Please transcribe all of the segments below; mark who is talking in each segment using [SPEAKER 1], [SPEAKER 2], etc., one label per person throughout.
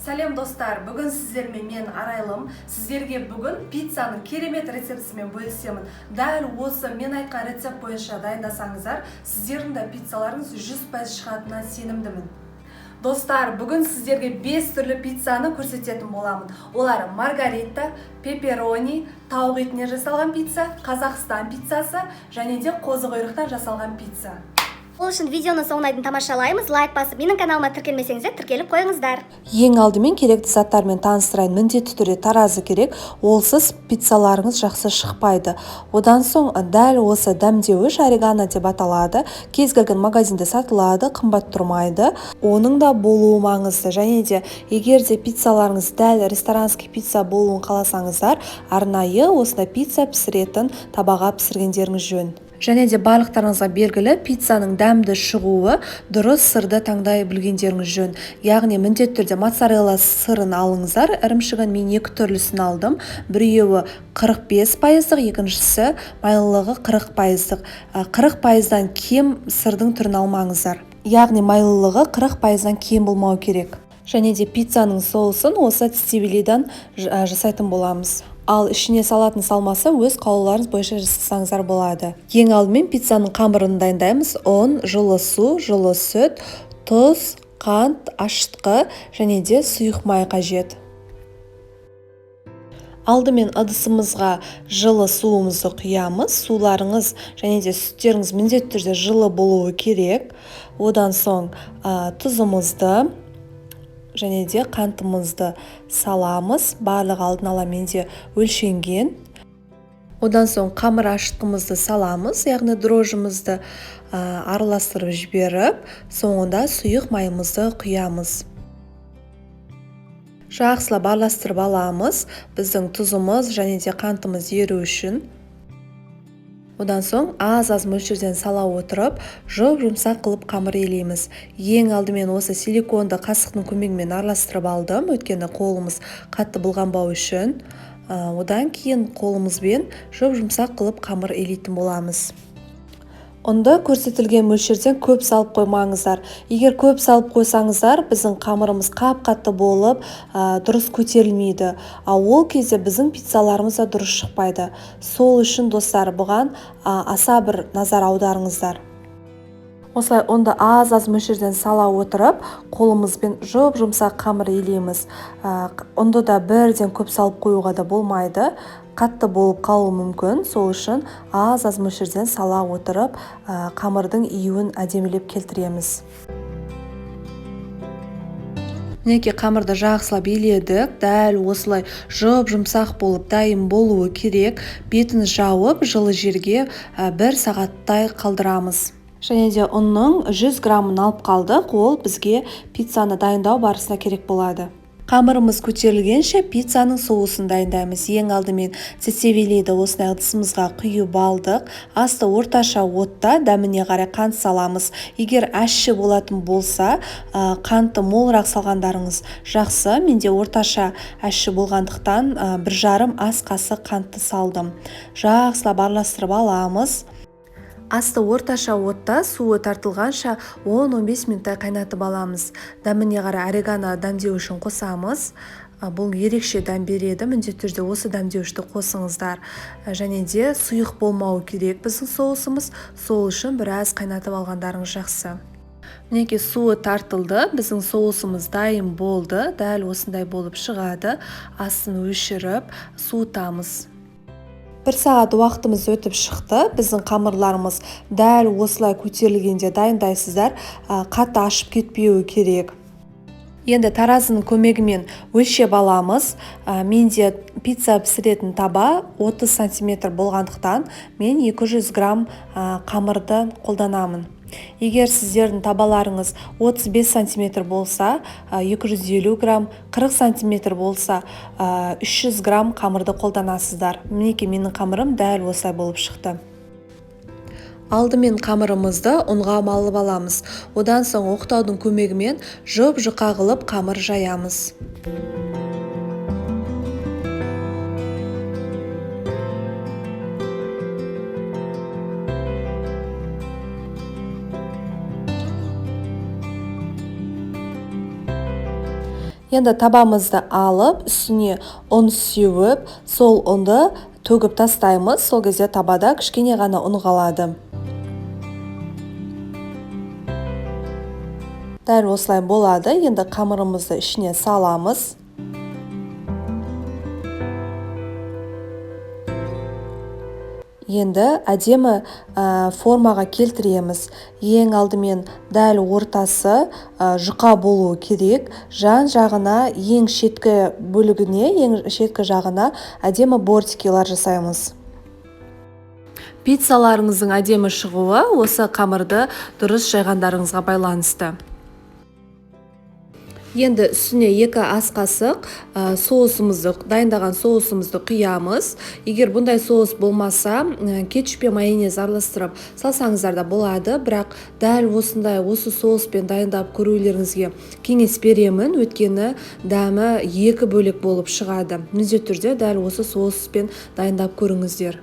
[SPEAKER 1] Сәлем достар, бүгін сіздермен мен Арайлым. Сіздерге бүгін пиццаның керемет рецептісімен бөлісемін. Дәл осы мен айтқан рецепт бойынша дайындасаңыздар, сіздердің де пиццаларыңыз 100% шығатынына сенімдімін. Достар, бүгін сіздерге 5 түрлі пиццаны көрсететін боламын. Олар маргарита, пепперони, тауық етінен жасалған пицца, Қазақстан пиццасы және де қозы құйрықтан жасалған пицца.
[SPEAKER 2] Ол үшін видеоны соңына дейін тамашалаймыз. Лайк басып, менің каналыма тіркелмесеңіздер, тіркеліп қойыңыздар.
[SPEAKER 3] Ең алдымен керекті заттармен таныстырайын. Міндетті түрде таразы керек. Олсыз пиццаларыңыз жақсы шықпайды. Одан соң дәл осы дәмдеуіш орегано деп аталады. Кез келген магазинде сатылады, қымбат тұрмайды. Оның да болуы маңызды. Және де егер де пиццаларыңыз дәл ресторанский пицца болуын қаласаңыздар, арнайы осында пицца пісіретін табаға пісіргендеріңіз жөн. Және де барлықтарыңызға белгілі пиццаның дәмді шығуы дұрыс сырды таңдай білгендеріңіз жөн. Яғни міндетті түрде моцарелла сырын алыңыздар. Ірімшігін мен 2 түрлісін алдым. Біреуі 45%, екіншісі майлылығы 40%. 40%-дан кем сырдың түрін алмаңыздар. Яғни майлылығы 40%-дан кем болмау керек. Және де пиццаның соусын осы тістебеледен жасайтын боламыз. Ал ішіне салатын салмасы өз қалауларыңыз бойынша жасасаңыздар болады. Ең алдымен пиццаның қамырын дайындаймыз. Ұн, жылы су, жылы сүт, тұз, қант, ашытқы және де сұйық май қажет. Алдымен ыдысымызға жылы суымызды құямыз. Суларыңыз және де сүттеріңіз міндетті түрде жылы болуы керек. Одан соң тұзымызды және де қантымызды саламыз. Барлық алдын ала менде өлшенген. Одан соң қамыр ашытқымызды саламыз, яғни дрожжымызды араластырып жіберіп, соңында сұйық майымызды құямыз. Жақсылап араластырып аламыз, біздің тұзымыз және де қантымыз еру үшін. Одан соң аз-аз мөлшерден сала отырып, жұмсақ қылып қамыр елейміз. Ең алдымен осы силиконды қасықтың көмегімен араластырып алдым, өйткені қолымыз қатты былғанбау үшін. Одан кейін қолымызбен жұмсақ қылып қамыр елейтін боламыз. Ұнды көрсетілген мөлшерден көп салып қоймаңыздар. Егер көп салып қойсаңыздар, біздің қамырымыз қап-қатты болып, дұрыс көтерілмейді. Ол кезде біздің пиццаларымыз да дұрыс шықпайды. Сол үшін достар, бұған аса бір назар аударыңыздар. Осылай ұнды аз-аз мөлшерден сала отырып, қолымызбен жұмсақ қамыр елейміз. Ұнды да бірден көп салып қоюға да болмайды. Қатты болып қалуы мүмкін. Сол үшін аз-аз мөлшерден сала отырып, қамырдың июін әдемілеп келтіреміз. Мінекей қамырды жақсылап еледік. Дәл осылай жұмсақ болып дайын болуы керек. Бетін жауып, жылы жерге 1 сағаттай қалдырамыз. Және де ұнның 100 грамын алып қалдық. Ол бізге пиццаны дайындау барысында керек болады. Қамырымыз көтерілгенше пиццаның соусын дайындаймыз. Ең алдымен цецевелейді осындай ыдысымызға құйып алдық. Асты орташа отта дәміне қарай қант саламыз. Егер ащы болатын болса, қантты молырақ салғандарыңыз жақсы. Менде орташа ащы болғандықтан 1,5 ас қасық қантты салдым. Жақсылап араластырып аламыз. Асты орташа отта суы тартылғанша 10-15 минуттай қайнатып аламыз. Дәміне қарай орегано дәмдеуішін қосамыз. Бұл ерекше дәм береді. Міндетті түрде осы дәмдеуішті қосыңыздар. Және де сұйық болмауы керек біздің соусымыз. Сол үшін біраз қайнатып алғандарыңыз жақсы. Мінекей суы тартылды. Біздің соусымыз дайын болды. Дәл осындай болып шығады. Астын өшіріп суытамыз. 1 сағат уақытымыз өтіп шықты. Біздің қамырларымыз дәл осылай көтерілгенде дайындайсыздар. Қатты ашып кетпеуі керек. Енді таразының көмегімен өлшеп аламыз. Менде пицца пісіретін таба 30 см болғандықтан мен 200 грамм қамырды қолданамын. Егер сіздердің табаларыңыз 35 см болса, 250 грамм, 40 см болса, 300 грамм қамырды қолданасыздар. Мінекей менің қамырым дәл осылай болып шықты. Алдымен қамырымызды ұнға малып аламыз. Одан соң оқтаудың көмегімен жұқа қылып қамыр жаямыз. Енді табамызды алып, үстіне ұн сеуіп, сол ұнды төгіп тастаймыз. Сол кезде табада кішкене ғана ұн қалады. Дәл осылай болады. Енді қамырымызды ішіне саламыз. Енді әдемі формаға келтіреміз. Ең алдымен дәл ортасы жұқа болуы керек. Жан жағына, ең шеткі бөлігіне, ең шеткі жағына әдемі бортикелар жасаймыз. Пиццаларыңыздың әдемі шығуы осы қамырды дұрыс жайғандарыңызға байланысты. Енді үстіне 2 ас қасық дайындаған соусымызды құямыз. Егер бұндай соус болмаса, кетчуп пен майонез араластырып салсаңыздар да болады, бірақ дәл осы соуспен дайындап көрулеріңізге кеңес беремін, өйткені дәмі 2 бөлек болып шығады. Міндетті түрде дәл осы соуспен дайындап көріңіздер.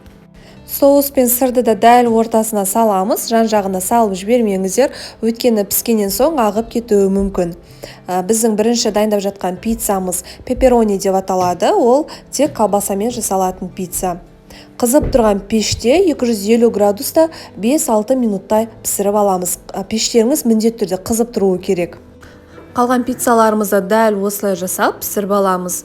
[SPEAKER 3] Соус пен сырды да дәл ортасына саламыз. Жан жағына салып жібермеңіздер, өйткені піскеннен соң ағып кетуі мүмкін. Біздің бірінші дайындап жатқан пиццамыз пепперони деп аталады. Ол тек колбасамен жасалатын пицца. Қызып тұрған пеште 250 градуста 5-6 минуттай пісіріп аламыз. Пештеріңіз міндетті түрде қызып тұруы керек. Қалған пиццаларымызды дәл осылай жасап пісіріп аламыз.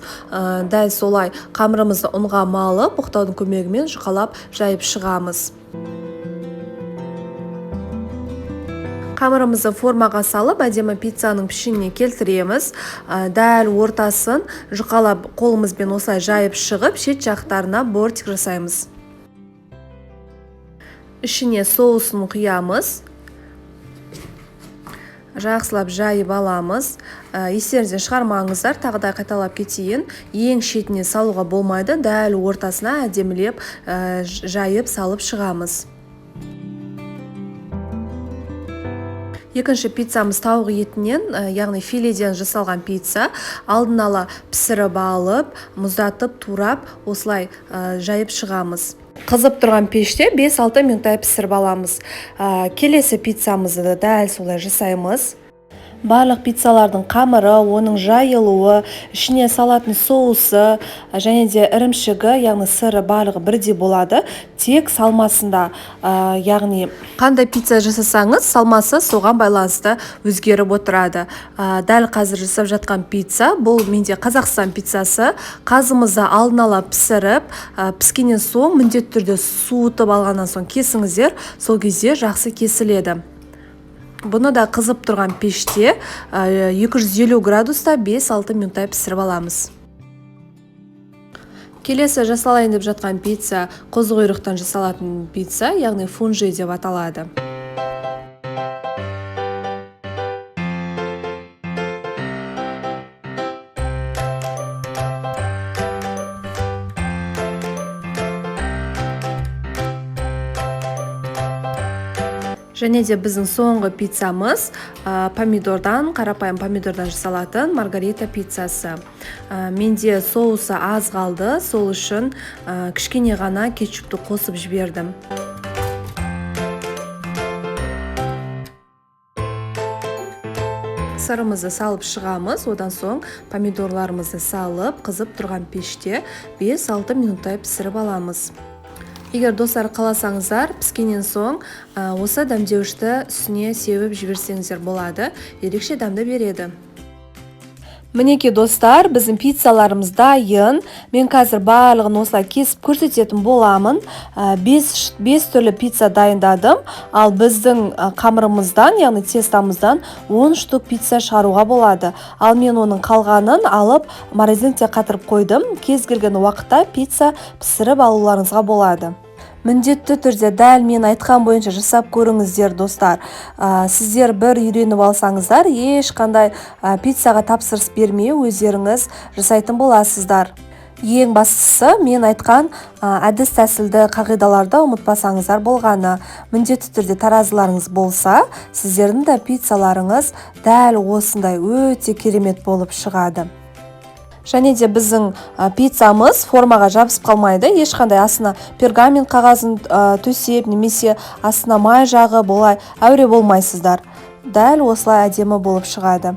[SPEAKER 3] Дәл солай қамырымызды ұнға малып, бұқтаудың көмегімен жұқалап жайып шығамыз. Қамырымызды формаға салып, әдемі пиццаның пішініне келтіреміз. Дәл ортасын жұқалап қолымызбен осылай жайып шығып, шет жақтарына бортик жасаймыз. Ішіне соусын құямыз. Жақсылап жайып аламыз. Естеріңізден шығармаңыздар, тағы да қайталап кетейін. Ең шетіне салуға болмайды, дәл ортасына әдемілеп жайып салып шығамыз. Екінші пиццамыз тауық етінен, яғни филеден жасалған пицца. Алдын ала пісіріп алып, мұздатып, турап, осылай жайып шығамыз. Қызып тұрған пеште 5-6 минуттай пісіріп аламыз. Келесі пиццамызды дәл солай жасаймыз. Барлық пиццалардың қамыры, оның жайылуы, ішіне салатын соусы, және де ірімшігі, яғни сыры барлығы бірдей болады. Тек салмасында, яғни қандай пицца жасасаңыз, салмасы соған байланысты өзгеріп отырады. Дәл қазір жасап жатқан пицца, бұл менде Қазақстан пиццасы. Қазымызды алдын ала пісіріп, піскеннен соң міндетті түрде суытып алғаннан соң кесіңіздер, сол кезде жақсы кесіледі. Бұны да қызып тұрған пеште 250 градуста 5-6 минуттай пісіріп аламыз. Келесі жасалайын деп жатқан пицца қозықұйрықтан жасалатын пицца, яғни фунжи деп аталады. Және де біздің соңғы пиццамыз қарапайым помидордан жасалатын маргарита пиццасы. Менде соусы аз қалды, сол үшін кішкене ғана кетчупты қосып жібердім. Сырымызды салып шығамыз, одан соң помидорларымызды салып, қызып тұрған пеште 5-6 минуттай пісіріп аламыз. Егер достар қаласаңыздар, піскеннен соң осы дәмдеуішті үстіне сеуіп жіберсеңіздер болады, ерекше дәмді береді. Мінеке достар, біздің пиццаларымыз дайын. Мен қазір барлығын осылай кесіп көрсететін боламын. 5 түрлі пицца дайындадым, ал біздің қамырымыздан, яғни тестамыздан 10 штук пицца шығаруға болады. Ал мен оның қалғанын алып морозилкаға қатырып қойдым. Кез келген уақытта пицца пісіріп алуларыңызға болады. Міндетті түрде дәл мен айтқан бойынша жасап көріңіздер достар. Сіздер бір үйреніп алсаңыздар, ешқандай пиццаға тапсырыс бермей өздеріңіз жасайтын боласыздар. Ең бастысы мен айтқан әдіс тәсілді қағидаларды ұмытпасаңыздар болғаны. Міндетті түрде таразыларыңыз болса, сіздердің де пиццаларыңыз дәл осындай өте керемет болып шығады. Және де біздің пиццамыз формаға жабысып қалмайды. Ешқандай астына пергамент қағазын төсеп, немесе астына май жағы болай әуре болмайсыздар. Дәл осылай әдемі болып шығады.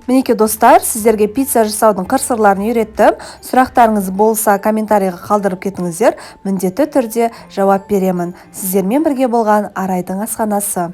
[SPEAKER 3] Мінекей достар, сіздерге пицца жасаудың қыр-сырларын үйреттім. Сұрақтарыңыз болса комментарийға қалдырып кетіңіздер. Міндетті түрде жауап беремін. Сіздермен бірге болған Арайдың асханасы.